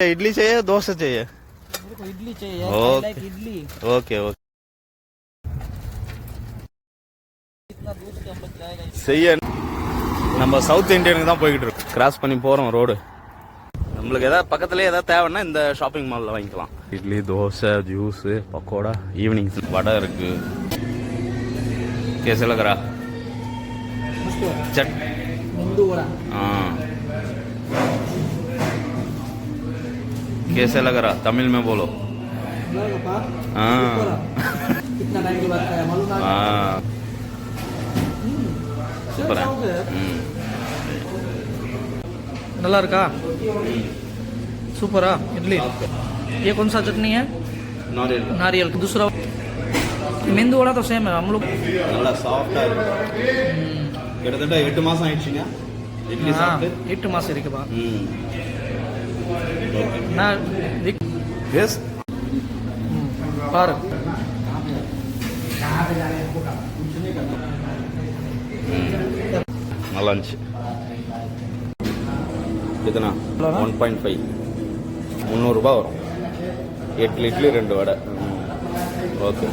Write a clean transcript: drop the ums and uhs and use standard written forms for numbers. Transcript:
इडली चाहिए डोसा चाहिए? मेरे को इडली चाहिए। ओके इडली ओके ओके इतना दूर से हम लोग जाएगा। सही है. நம்ம சவுத் இந்தியனுக்கு தான் போய்கிட்டு இருக்கோம். கிராஸ் பண்ணி போறோம் ரோடு. நம்மளுக்கு ஏதாவது பக்கத்துலேயே ஏதாவது தேவைன்னா இந்த ஷாப்பிங் மாலில் வாங்கிக்கலாம். இட்லி தோசை ஜூஸு பக்கோடா ஈவினிங் வடை இருக்கு. कैसे लग रहा? चट मेंदू वड़ा। हाँ कैसे लग रहा? तमिल में बोलो. हाँ कितना टाइम के बाद खाया मालूम ना? हाँ சூப்பரா. நல்லா இருக்கா? सूपरा इडली. ये कौन सा चटनी है? नारियल. नारियल. दूसरा मेंदू वड़ा तो सेम है हम लोग. நல்லா சாஃப்ட்டா இருக்கு. கிட்டத்தட்ட 8 மாசம் ஆயிடுச்சுங்க இட்லி சாப்பிட்டு. 8 மாசம் இருக்குப்பா. ஓகே நான் எஸ் பாரு. நல்லா இருந்துச்சு. कितना 1.5 300 ரூபாய் வரும். 8 இட்லி 2 வடை. ஓகே.